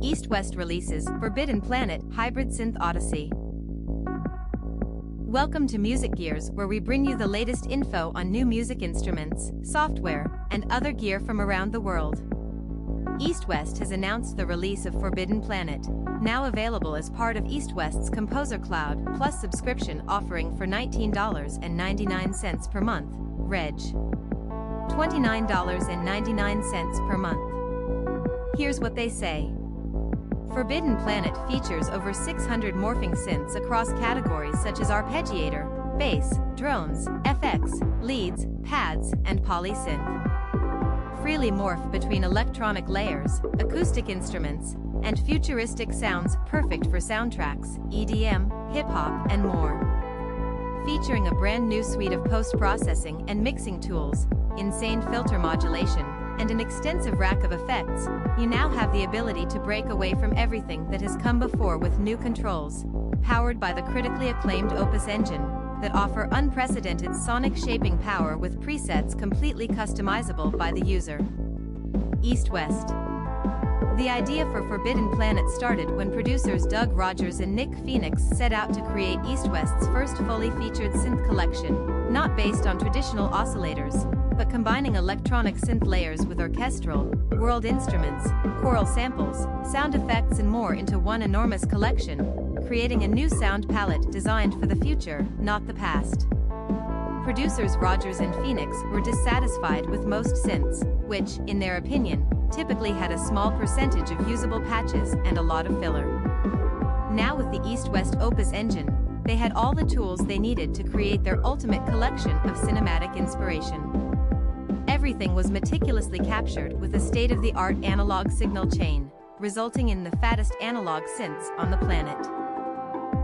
EastWest releases Forbidden Planet Hybrid Synth Odyssey. Welcome to Music Gears, where we bring you the latest info on new music instruments, software, and other gear from around the world. EastWest has announced the release of Forbidden Planet, now available as part of EastWest's ComposerCloud Plus subscription offering for $19.99 per month, Reg. $29.99 per month. Here's what they say. Forbidden Planet features over 600 morphing synths across categories such as Arpeggiator, bass, drones, FX, leads, pads, and Poly Synth. Freely morph between electronic layers, acoustic instruments, and futuristic sounds perfect for soundtracks, EDM, hip-hop, and more. Featuring a brand new suite of post-processing and mixing tools, insane filter modulation, and an extensive rack of effects, you now have the ability to break away from everything that has come before with new controls, powered by the critically acclaimed OPUS engine, that offer unprecedented sonic shaping power with presets completely customizable by the user. EastWest. The idea for Forbidden Planet started when producers Doug Rogers and Nick Phoenix set out to create EastWest's first fully featured synth collection, not based on traditional oscillators, but combining electronic synth layers with orchestral, world instruments, choral samples, sound effects and more into one enormous collection, creating a new sound palette designed for the future, not the past. Producers Rogers and Phoenix were dissatisfied with most synths, which, in their opinion, typically had a small percentage of usable patches and a lot of filler. Now with the EastWest OPUS engine, they had all the tools they needed to create their ultimate collection of cinematic inspiration. Everything was meticulously captured with a state-of-the-art analog signal chain, resulting in the fattest analog synths on the planet.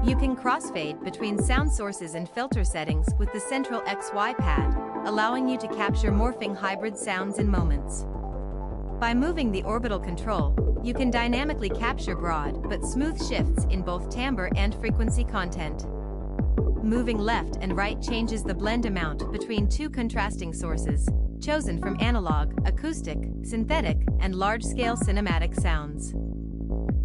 You can crossfade between sound sources and filter settings with the central XY pad, allowing you to capture morphing hybrid sounds in moments. By moving the orbital control, you can dynamically capture broad but smooth shifts in both timbre and frequency content. Moving left and right changes the blend amount between two contrasting sources, chosen from analog, acoustic, synthetic, and large-scale cinematic sounds.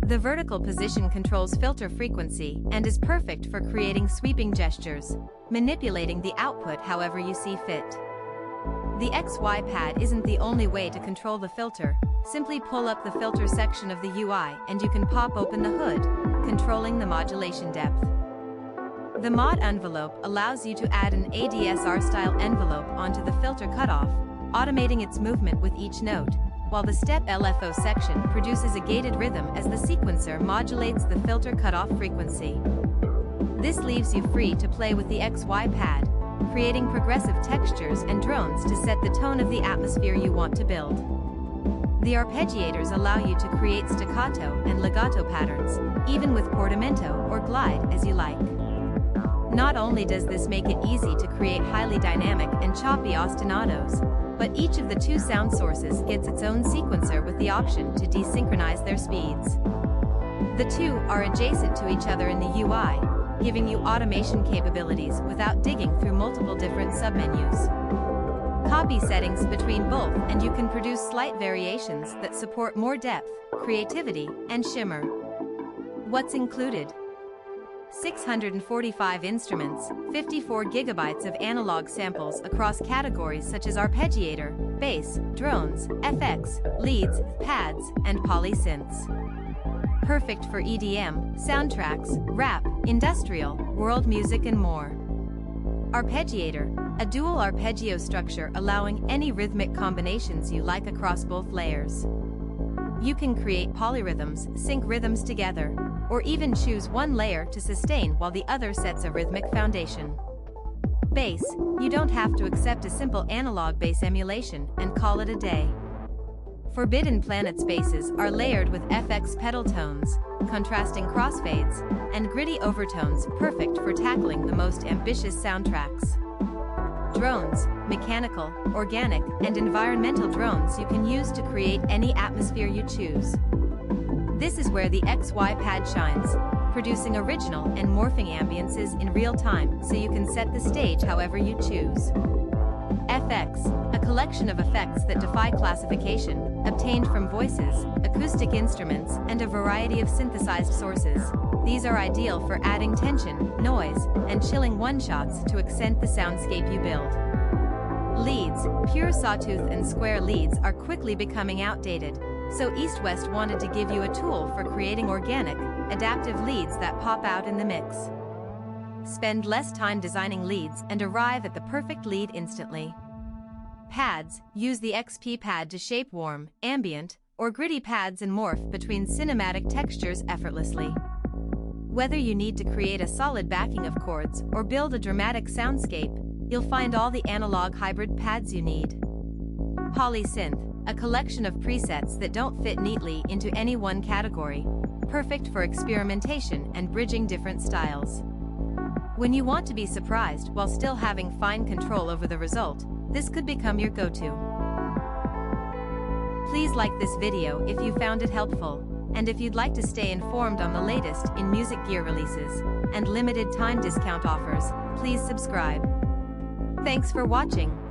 The vertical position controls filter frequency and is perfect for creating sweeping gestures, manipulating the output however you see fit. The XY pad isn't the only way to control the filter. Simply pull up the filter section of the UI and you can pop open the hood, controlling the modulation depth. The mod envelope allows you to add an ADSR-style envelope onto the filter cutoff, automating its movement with each note, while the step LFO section produces a gated rhythm as the sequencer modulates the filter cutoff frequency. This leaves you free to play with the XY pad, creating progressive textures and drones to set the tone of the atmosphere you want to build. The Arpeggiators allow you to create staccato and legato patterns, even with portamento or glide as you like. Not only does this make it easy to create highly dynamic and choppy ostinatos, but each of the two sound sources gets its own sequencer with the option to desynchronize their speeds. The two are adjacent to each other in the UI, giving you automation capabilities without digging through multiple different submenus. Copy settings between both and you can produce slight variations that support more depth, creativity, and shimmer. What's included? 645 instruments, 54 gigabytes of analog samples across categories such as Arpeggiator, bass, drones, FX, leads, pads, and Poly Synths. Perfect for EDM, soundtracks, rap, industrial, world music and more. Arpeggiator, a dual arpeggio structure allowing any rhythmic combinations you like across both layers. You can create polyrhythms, sync rhythms together, or even choose one layer to sustain while the other sets a rhythmic foundation. Bass, you don't have to accept a simple analog bass emulation and call it a day. Forbidden Planet's basses are layered with FX pedal tones, contrasting crossfades, and gritty overtones perfect for tackling the most ambitious soundtracks. Drones, mechanical, organic, and environmental drones you can use to create any atmosphere you choose. This is where the XY pad shines, producing original and morphing ambiances in real time so you can set the stage however you choose. FX, a collection of effects that defy classification, obtained from voices, acoustic instruments, and a variety of synthesized sources. These are ideal for adding tension, noise, and chilling one-shots to accent the soundscape you build. Leads, pure sawtooth and square leads are quickly becoming outdated, so EastWest wanted to give you a tool for creating organic, adaptive leads that pop out in the mix. Spend less time designing leads and arrive at the perfect lead instantly. Pads, use the XP pad to shape warm, ambient, or gritty pads and morph between cinematic textures effortlessly. Whether you need to create a solid backing of chords or build a dramatic soundscape, you'll find all the analog hybrid pads you need. Poly Synth, a collection of presets that don't fit neatly into any one category, perfect for experimentation and bridging different styles. When you want to be surprised while still having fine control over the result, this could become your go-to. Please like this video if you found it helpful, and if you'd like to stay informed on the latest in music gear releases and limited time discount offers, please subscribe. Thanks for watching.